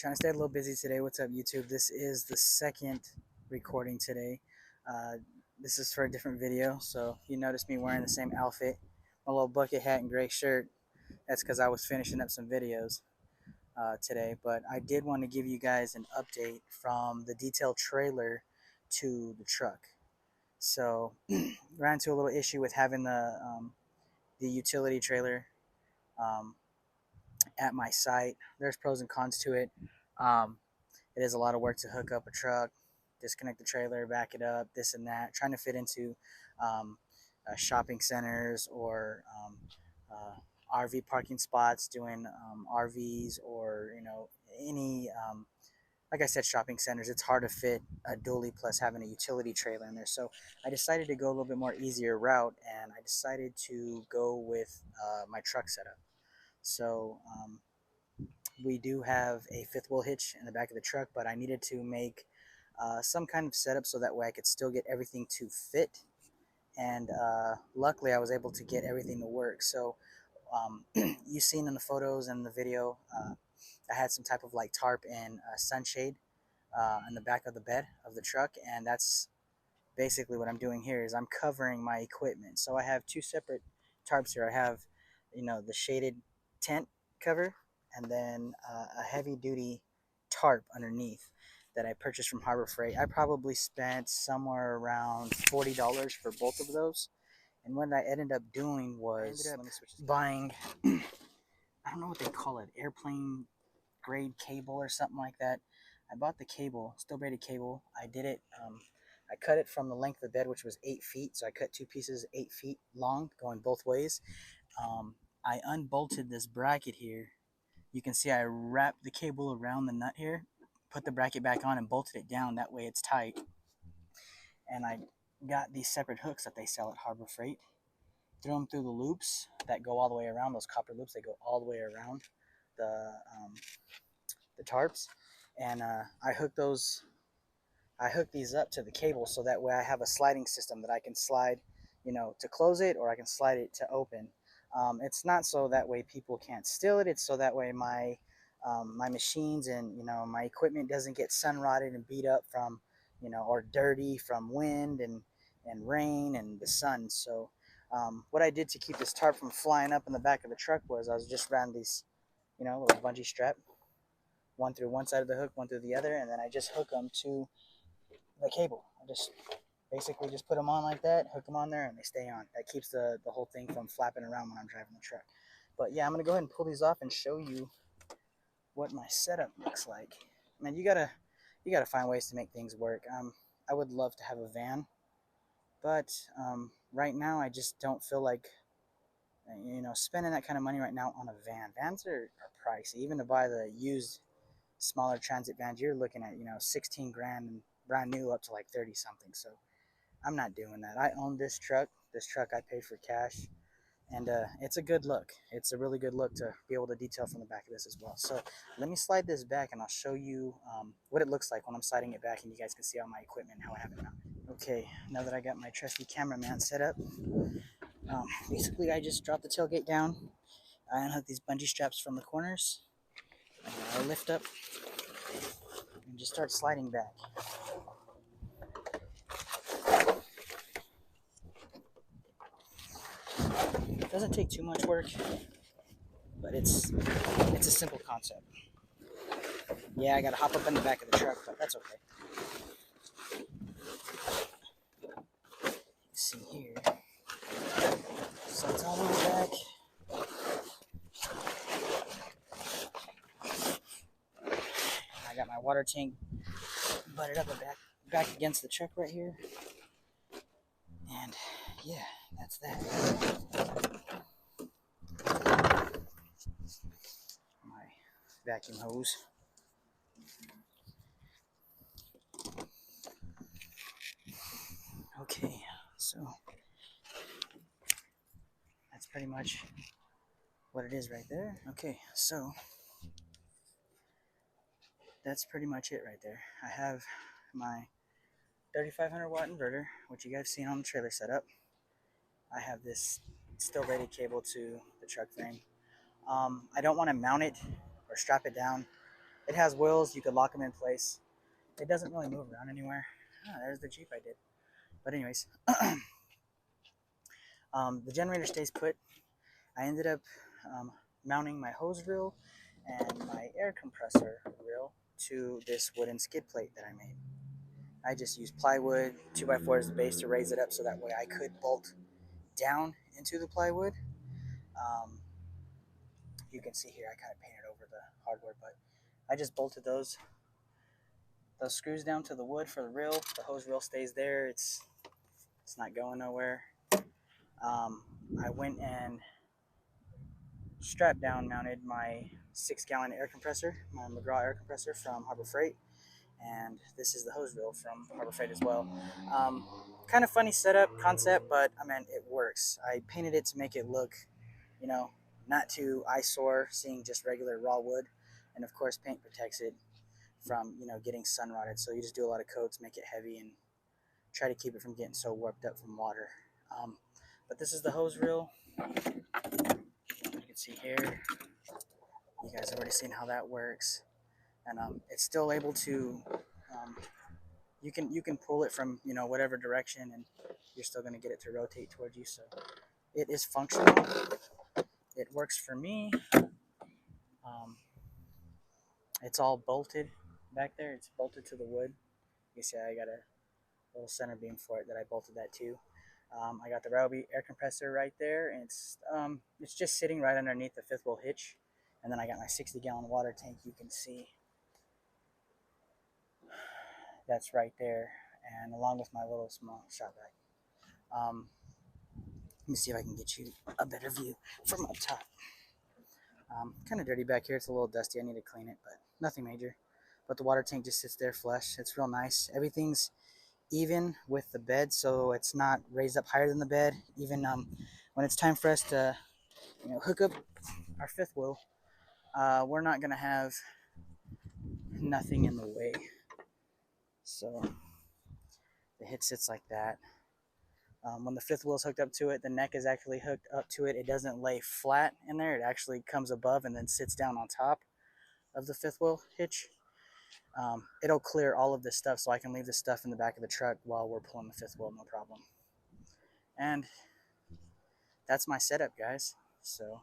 Trying to stay a little busy today. What's up, YouTube? This is the second recording today. Uh, this is for a different video, so you notice me wearing the same outfit, my little bucket hat and gray shirt. That's because I was finishing up some videos today. But I did want to give you guys an update from the detailed trailer to the truck. So ran into a little issue with having the utility trailer um, at my site. There's pros and cons to it. Um, It is a lot of work to hook up a truck, disconnect the trailer, back it up, this and that. Trying to fit into um, shopping centers or RV parking spots, doing RVs or any like I said, shopping centers. It's hard to fit a dually plus having a utility trailer in there. So I decided to go a little bit more easier route, and I decided to go with my truck setup. So we do have a fifth wheel hitch in the back of the truck, but I needed to make some kind of setup so that way I could still get everything to fit. And luckily, I was able to get everything to work. So you've seen in the photos and the video, I had some type of like tarp and sunshade in the back of the bed of the truck, and that's basically what I'm doing here is I'm covering my equipment. So I have two separate tarps here. I have, the shaded tent cover, and then a heavy duty tarp underneath that I purchased from Harbor Freight. I probably spent somewhere around $40 for both of those. And what I ended up doing was buying, I don't know what they call it, airplane grade cable or something like that. I bought the cable, steel braided cable. I did it. I cut it from the length of the bed, which was 8 feet. So I cut two pieces 8 feet long, going both ways. I unbolted this bracket here. You can see I wrapped the cable around the nut here, put the bracket back on, and bolted it down. That way it's tight. And I got these separate hooks that they sell at Harbor Freight. Threw them through the loops that go all the way around. Those copper loops, they go all the way around the tarps, and I hook these up to the cable so that way I have a sliding system that I can slide, to close it, or I can slide it to open. It's not so that way people can't steal it. It's so that way my machines and my equipment doesn't get sun rotted and beat up from or dirty from wind and rain and the sun. So what I did to keep this tarp from flying up in the back of the truck was I was just ran these little bungee strap, one through one side of the hook, one through the other, and then I just hook them to the cable. I just basically just put them on like that, hook them on there, and they stay on. That keeps the whole thing from flapping around when I'm driving the truck. But yeah, I'm gonna go ahead and pull these off and show you what my setup looks like. Man, you gotta find ways to make things work. I would love to have a van, but right now I just don't feel like spending that kind of money right now on a van. Vans are pricey. Even to buy the used smaller transit vans, you're looking at 16 grand and brand new up to like 30 something. So I'm not doing that. I own this truck. This truck I paid for cash, and it's a good look. It's a really good look to be able to detail from the back of this as well. So let me slide this back and I'll show you what it looks like when I'm sliding it back, and you guys can see all my equipment and how I have it mounted. Okay, now that I got my trusty cameraman set up, basically I just drop the tailgate down. I unhook these bungee straps from the corners. I lift up and just start sliding back. It doesn't take too much work, but it's a simple concept. Yeah, I gotta hop up in the back of the truck, but that's okay. Let's see here. So it's all the way back. I got my water tank butted up back against the truck right here. And yeah, that's that. My vacuum hose. Okay, so that's pretty much what it is right there. Okay, so that's pretty much it right there. I have my 3500 watt inverter, which you guys seen on the trailer setup. I have this steel braided cable to the truck frame. I don't want to mount it or strap it down It has wheels. You could lock them in place. It doesn't really move around anywhere. Ah, there's the Jeep I did. But anyways, the generator stays put. I ended up um, mounting my hose reel and my air compressor reel to this wooden skid plate that I made. I just used plywood, 2x4 as the base to raise it up so that way I could bolt down into the plywood. Um, you can see here I kind of painted over the hardware, but I just bolted those screws down to the wood for the reel. The hose reel stays there. It's not going nowhere. I went and strap down mounted my 6-gallon air compressor, my McGraw air compressor from Harbor Freight, and this is the hose reel from Harbor Freight as well. Kind of funny setup concept, but I mean it works. I painted it to make it look, you know, not too eyesore, seeing just regular raw wood, and of course paint protects it from getting sun rotted. So you just do a lot of coats, make it heavy, and try to keep it from getting so warped up from water. But this is the hose reel. You can see here. You guys have already seen how that works, and it's still able to. You can pull it from whatever direction, and you're still going to get it to rotate towards you. So it is functional. It works for me. Um, it's all bolted back there. It's bolted to the wood. You see, I got a little center beam for it that I bolted that to. I got the Ryobi air compressor right there, and it's just sitting right underneath the fifth wheel hitch. And then I got my 60-gallon water tank. You can see that's right there, and along with my little small shop vac. Let me see if I can get you a better view from up top. Kind of dirty back here. It's a little dusty. I need to clean it, but nothing major. But the water tank just sits there flush. It's real nice. Everything's even with the bed, so it's not raised up higher than the bed. Even when it's time for us to hook up our fifth wheel, we're not gonna have nothing in the way. So the hitch sits like that. When the fifth wheel is hooked up to it, the neck is actually hooked up to it. It doesn't lay flat in there. It actually comes above and then sits down on top of the fifth wheel hitch. It'll clear all of this stuff so I can leave this stuff in the back of the truck while we're pulling the fifth wheel, no problem. And that's my setup, guys. So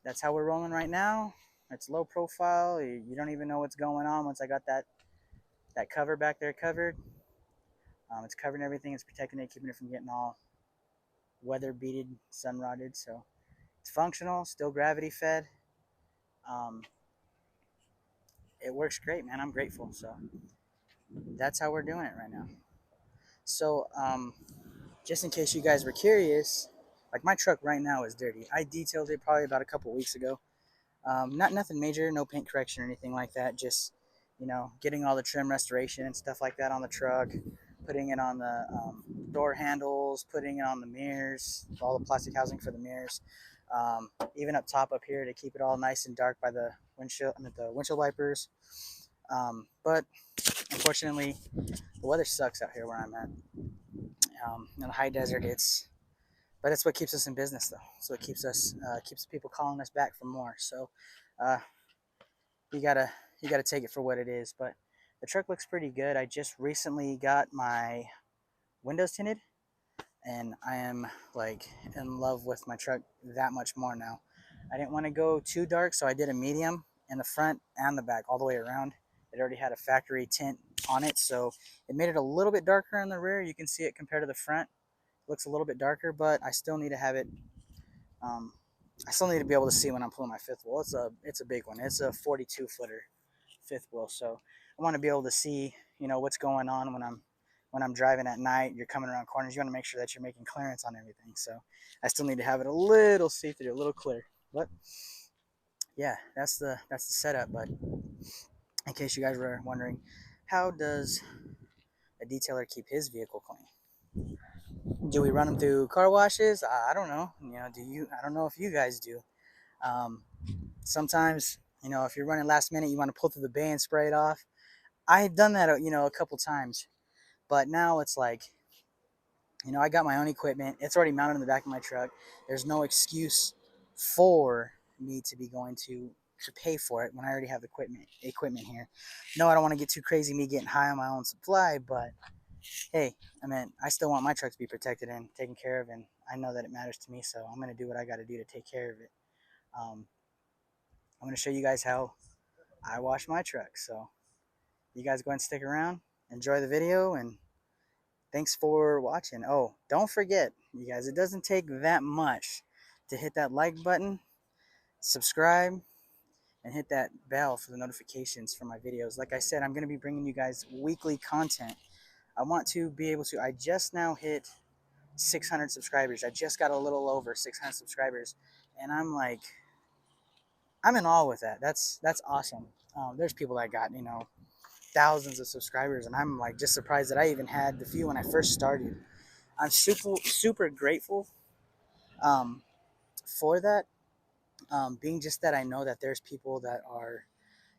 that's how we're rolling right now. It's low profile. You don't even know what's going on once I got that cover back there covered. It's covering everything. It's protecting it, keeping it from getting all weather beated, sun rotted. So it's functional, still gravity fed. It works great, man. I'm grateful. So that's how we're doing it right now. So just in case you guys were curious, like my truck right now is dirty. I detailed it probably about a couple weeks ago. Nothing major, no paint correction or anything like that. Just getting all the trim restoration and stuff like that on the truck, putting it on the door handles, putting it on the mirrors, all the plastic housing for the mirrors, even up top up here to keep it all nice and dark by the windshield wipers. But unfortunately, the weather sucks out here where I'm at. In the high desert, but it's what keeps us in business, though. So it keeps people calling us back for more. So uh, you gotta take it for what it is. But the truck looks pretty good. I just recently got my windows tinted, and I am like in love with my truck that much more now. I didn't want to go too dark, so I did a medium in the front and the back, all the way around. It already had a factory tint on it, so it made it a little bit darker in the rear. You can see it compared to the front. It looks a little bit darker, but I still need to have it. I still need to be able to see when I'm pulling my fifth wheel. It's a big one. It's a 42 footer fifth wheel, so I want to be able to see what's going on when I'm driving at night. You're coming around corners. You want to make sure that you're making clearance on everything. So I still need to have it a little see-through, a little clear. But yeah, that's the setup. But in case you guys were wondering, how does a detailer keep his vehicle clean? Do we run them through car washes? I don't know. Do you? I don't know if you guys do. Um, Sometimes, if you're running last minute, you want to pull through the bay and spray it off. I had done that, a couple times, but now it's like, I got my own equipment. It's already mounted in the back of my truck. There's no excuse for me to be going to to pay for it when I already have the equipment here. No, I don't want to get too crazy me getting high on my own supply, but hey, I mean, I still want my truck to be protected and taken care of, and I know that it matters to me, so I'm gonna do what I got to do to take care of it. Um, I'm gonna show you guys how I wash my truck. So you guys go ahead and stick around, enjoy the video, and thanks for watching. Oh, don't forget, you guys, it doesn't take that much to hit that like button, subscribe, and hit that bell for the notifications for my videos. Like I said, I'm going to be bringing you guys weekly content. I want to be able to, I just now hit 600 subscribers. I just got a little over 600 subscribers, and I'm in awe with that. That's awesome. There's people that got, thousands of subscribers, and I'm like just surprised that I even had the few when I first started. I'm super grateful um, for that. Being just that I know that there's people that are,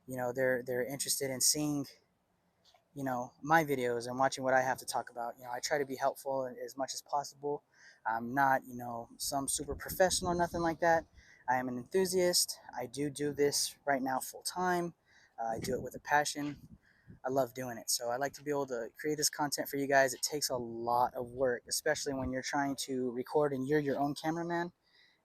they're interested in seeing, my videos and watching what I have to talk about. I try to be helpful as much as possible. I'm not, some super professional or nothing like that. I am an enthusiast. I do this right now full time. I do it with a passion. I love doing it. So I like to be able to create this content for you guys. It takes a lot of work, especially when you're trying to record and you're your own cameraman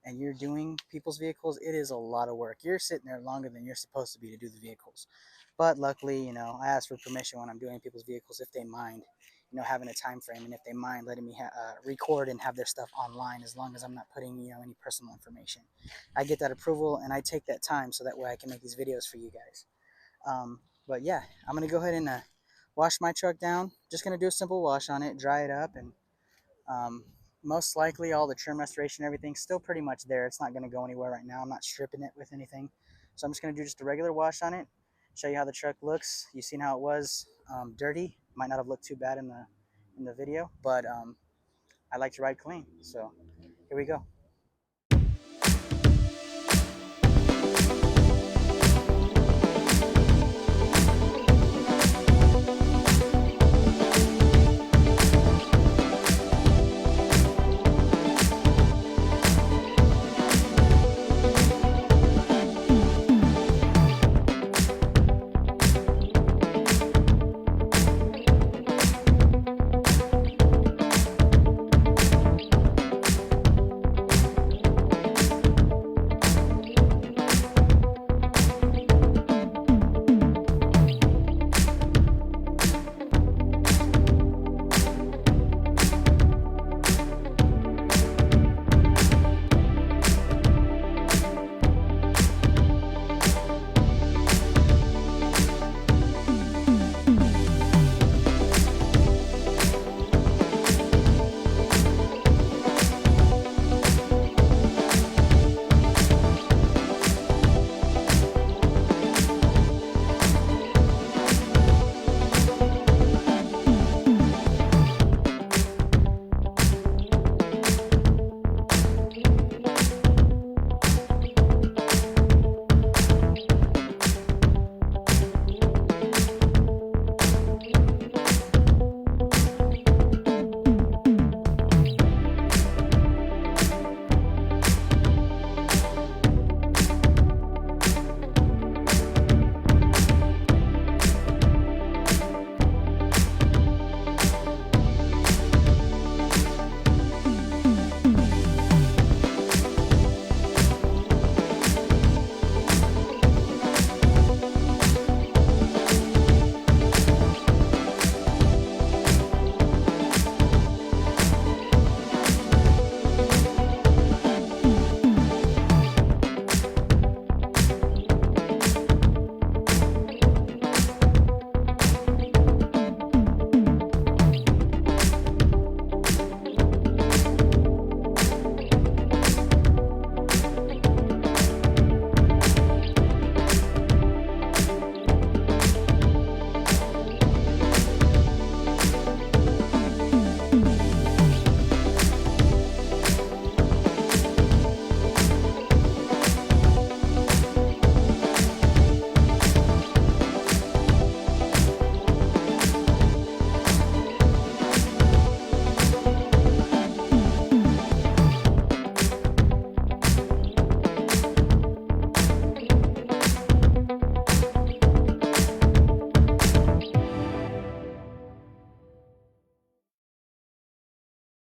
and you're doing people's vehicles. It is a lot of work. You're sitting there longer than you're supposed to be to do the vehicles. But luckily, I ask for permission when I'm doing people's vehicles if they mind, having a time frame, and if they mind letting me record and have their stuff online, as long as I'm not putting, any personal information. I get that approval and I take that time so that way I can make these videos for you guys. But yeah, I'm gonna go ahead and wash my truck down. Just gonna do a simple wash on it, dry it up, and um, most likely all the trim restoration, everything's still pretty much there. It's not gonna go anywhere right now. I'm not stripping it with anything, so I'm just gonna do just a regular wash on it. Show you how the truck looks. You've seen how it was dirty. Might not have looked too bad in the video, but I like to ride clean. So here we go.